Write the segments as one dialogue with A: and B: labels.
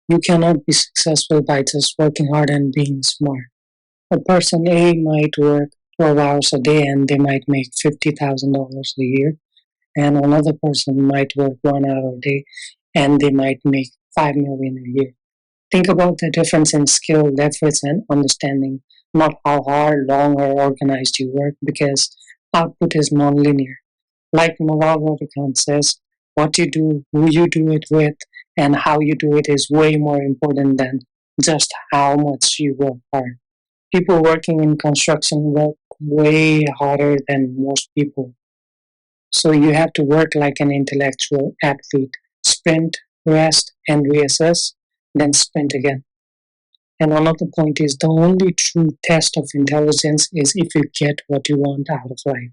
A: You cannot be successful by just working hard and being smart. A person A might work 12 hours a day and they might make $50,000 a year, and another person might work 1 hour a day and they might make 5 million a year. Think about the difference in skill, efforts, and understanding, not how hard, long, or organized you work, because output is non-linear. Like Naval Ravikant says, what you do, who you do it with, and how you do it is way more important than just how much you work hard. People working in construction work way harder than most people. So you have to work like an intellectual athlete. Sprint, rest, and reassess, then sprint again. And another point is the only true test of intelligence is if you get what you want out of life.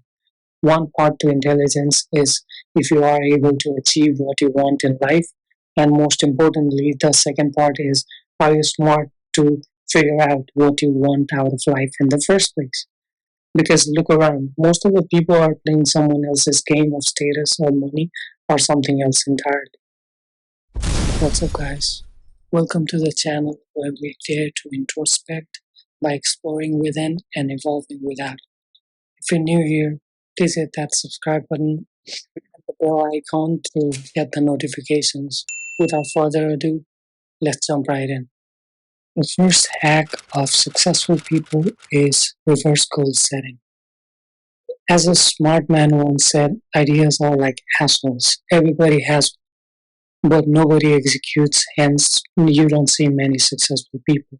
A: One part to intelligence is if you are able to achieve what you want in life. And most importantly, the second part is are you smart to figure out what you want out of life in the first place? Because look around, most of the people are playing someone else's game of status or money or something else entirely. What's up, guys? Welcome to the channel where we dare to introspect by exploring within and evolving without. If you're new here, please hit that subscribe button and the bell icon to get the notifications. Without further ado, let's jump right in. The first hack of successful people is reverse goal setting. As a smart man once said, ideas are like assholes. Everybody has, but nobody executes, hence, you don't see many successful people.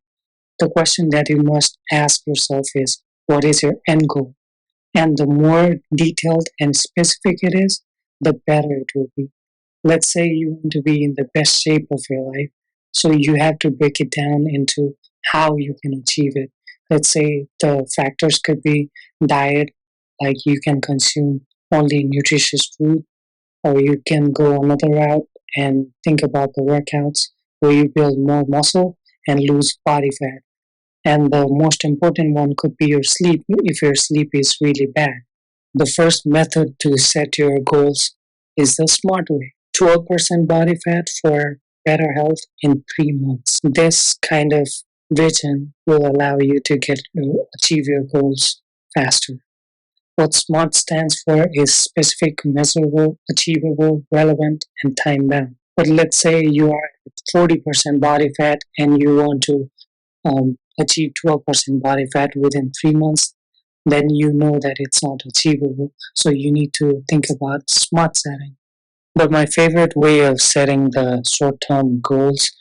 A: The question that you must ask yourself is what is your end goal? And the more detailed and specific it is, the better it will be. Let's say you want to be in the best shape of your life, so you have to break it down into how you can achieve it. Let's say the factors could be diet, like you can consume only nutritious food, or you can go another route and think about the workouts where you build more muscle and lose body fat. And the most important one could be your sleep if your sleep is really bad. The first method to set your goals is the smart way. 12% body fat for better health in 3 months. This kind of vision will allow you to achieve your goals faster. What SMART stands for is specific, measurable, achievable, relevant, and time bound. But let's say you are at 40% body fat and you want to achieve 12% body fat within 3 months, then you know that it's not achievable. So you need to think about SMART setting. But my favorite way of setting the short term goals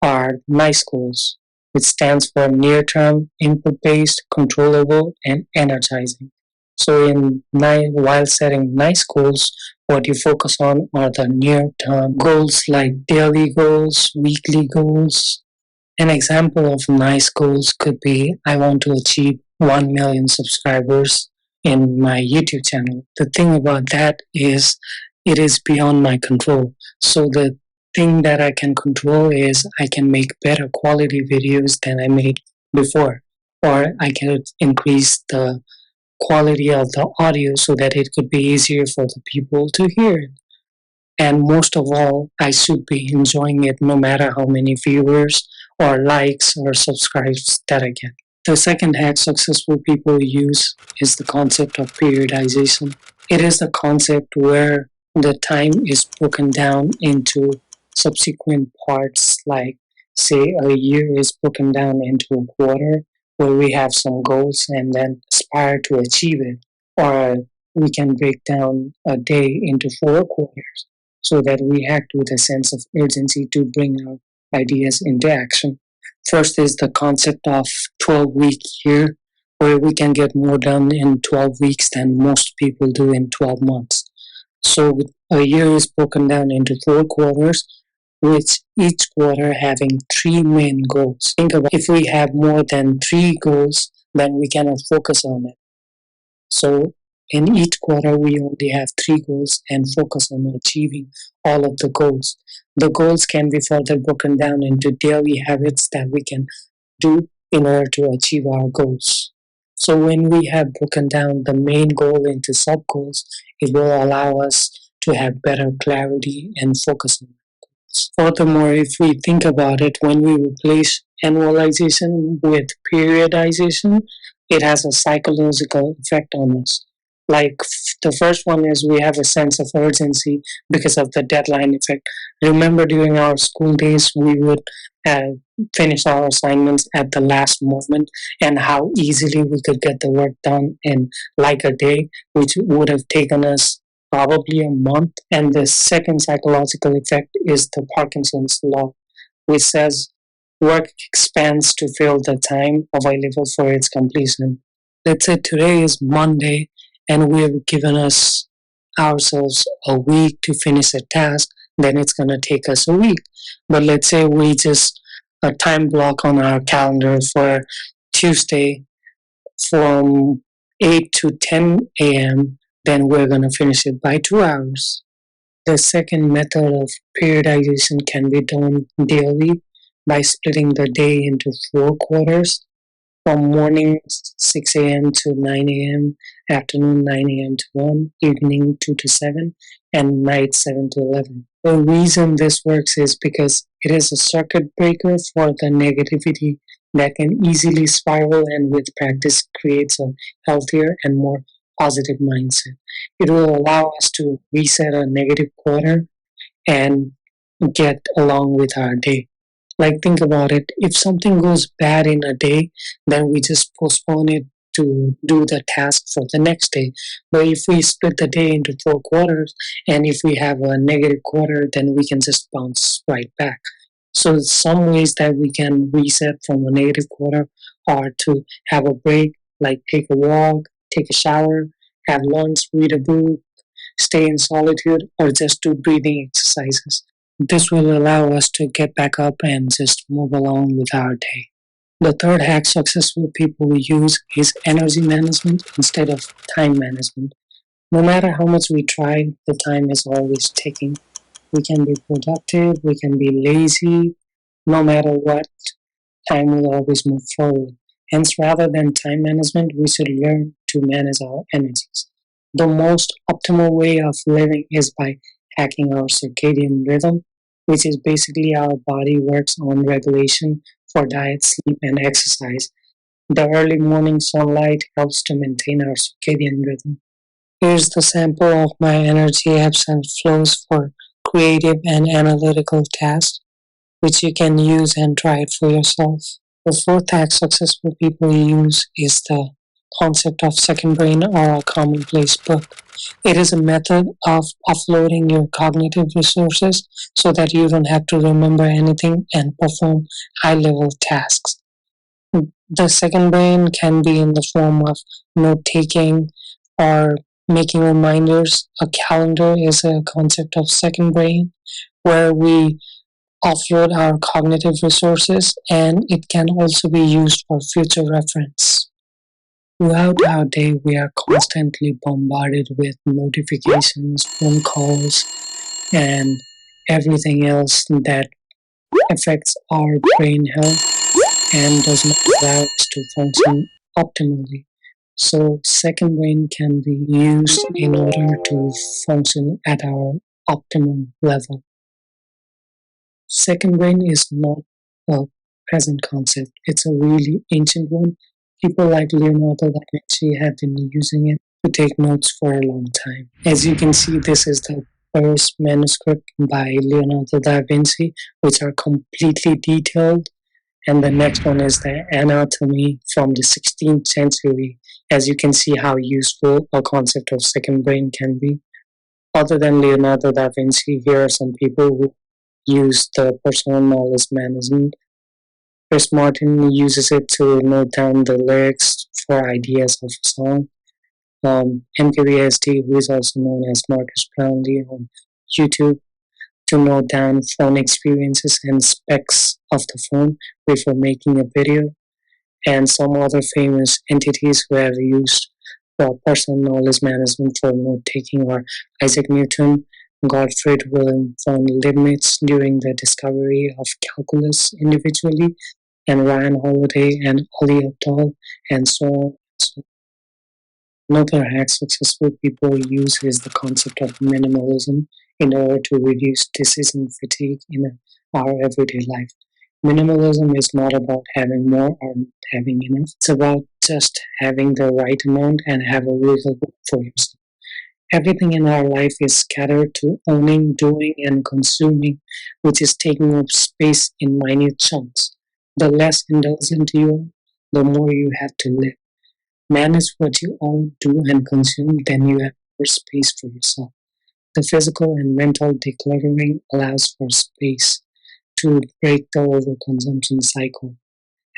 A: are NICE goals, which stands for near term, input based, controllable, and energizing. So, while setting NICE goals, what you focus on are the near term goals like daily goals, weekly goals. An example of NICE goals could be I want to achieve 1 million subscribers in my YouTube channel. The thing about that is it is beyond my control. So the thing that I can control is I can make better quality videos than I made before, or I can increase the quality of the audio so that it could be easier for the people to hear it. And most of all, I should be enjoying it no matter how many viewers or likes or subscribes that I get. The second hack successful people use is the concept of periodization. It is the concept where the time is broken down into subsequent parts, like, say, a year is broken down into a quarter where we have some goals and then aspire to achieve it. Or we can break down a day into 4 quarters so that we act with a sense of urgency to bring our ideas into action. First is the concept of 12-week year, where we can get more done in 12 weeks than most people do in 12 months. So a year is broken down into 4 quarters, with each quarter having 3 main goals. Think about if we have more than 3 goals, then we cannot focus on it. So in each quarter, we only have 3 goals and focus on achieving all of the goals. The goals can be further broken down into daily habits that we can do in order to achieve our goals. So when we have broken down the main goal into sub goals, it will allow us to have better clarity and focus on it. Furthermore, if we think about it, when we replace annualization with periodization, it has a psychological effect on us. Like the first one is we have a sense of urgency because of the deadline effect. Remember, during our school days, we would uh, finish our assignments at the last moment, and how easily we could get the work done in like a day, which would have taken us probably a month. And the second psychological effect is the Parkinson's law, which says work expands to fill the time available for its completion. Let's say today is Monday and we've given us ourselves a week to finish a task, then it's going to take us a week. But let's say we just a time block on our calendar for Tuesday from 8 to 10 a.m., then we're going to finish it by 2 hours. The second method of periodization can be done daily by splitting the day into 4 quarters from morning 6 a.m. to 9 a.m., afternoon 9 a.m. to 1, evening 2 to 7, and night 7 to 11. The reason this works is because it is a circuit breaker for the negativity that can easily spiral and with practice creates a healthier and more positive mindset. It will allow us to reset a negative quarter and get along with our day. Like, think about it. If something goes bad in a day, then we just postpone it to do the task for the next day. But if we split the day into 4 quarters, and if we have a negative quarter, then we can just bounce right back. So, some ways that we can reset from a negative quarter are to have a break, like take a walk, take a shower, have lunch, read a book, stay in solitude, or just do breathing exercises. This will allow us to get back up and just move along with our day. The third hack successful people use is energy management instead of time management. No matter how much we try, the time is always ticking. We can be productive, we can be lazy, no matter what, time will always move forward. Hence, rather than time management, we should learn to manage our energies. The most optimal way of living is by hacking our circadian rhythm, which is basically our body works on regulation for diet, sleep, and exercise. The early morning sunlight helps to maintain our circadian rhythm. Here's the sample of my energy ebbs and flows for creative and analytical tasks, which you can use and try it for yourself. The fourth hack successful people use is the concept of second brain or a commonplace book. It is a method of offloading your cognitive resources so that you don't have to remember anything and perform high level tasks. The second brain can be in the form of note taking or making reminders. A calendar is a concept of second brain where we offload our cognitive resources and it can also be used for future reference. Throughout our day, we are constantly bombarded with notifications, phone calls, and everything else that affects our brain health and does not allow us to function optimally. So, second brain can be used in order to function at our optimum level. Second brain is not a present concept, it's a really ancient one. People like Leonardo da Vinci have been using it to take notes for a long time. As you can see, this is the first manuscript by Leonardo da Vinci, which are completely detailed. And the next one is the anatomy from the 16th century. As you can see how useful a concept of second brain can be. Other than Leonardo da Vinci, here are some people who use the personal knowledge management. Chris Martin uses it to note down the lyrics for ideas of a song. MKBSD, who is also known as Marcus Brownlee on YouTube, to note down phone experiences and specs of the phone before making a video. And some other famous entities who have used for personal knowledge management for note taking are Isaac Newton, Gottfried Wilhelm von Leibniz during the discovery of calculus individually, and Ryan Holiday and Ali Abdaal, and so on. So another hack successful people use is the concept of minimalism in order to reduce decision fatigue in our everyday life. Minimalism is not about having more or having enough. It's about just having the right amount and have a little for yourself. Everything in our life is scattered to owning, doing, and consuming, which is taking up space in minute chunks. The less indulgent you are, the more you have to live. Manage what you own, do, and consume, then you have more space for yourself. The physical and mental decluttering allows for space to break the overconsumption cycle.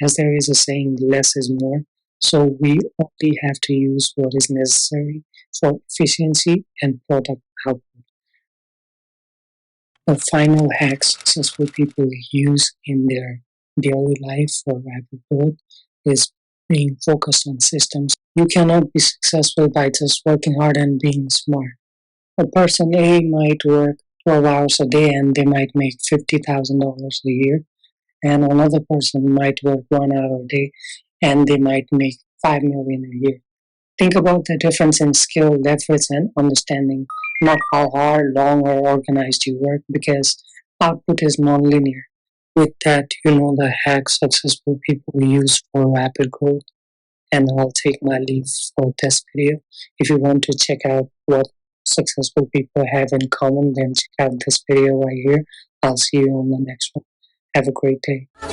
A: As there is a saying, less is more, so we only have to use what is necessary for efficiency and product output. The final hack successful people use in their daily life for rapid growth is being focused on systems. You cannot be successful by just working hard and being smart. A person A might work 12 hours a day and they might make $50,000 a year, and another person might work 1 hour a day and they might make 5 million a year. Think about the difference in skill, efforts, and understanding, not how hard, long, or organized you work, because output is non-linear. With that, you know the hacks successful people use for rapid growth, and I'll take my leave for this video. If you want to check out what successful people have in common, then check out this video right here. I'll see you on the next one. Have a great day.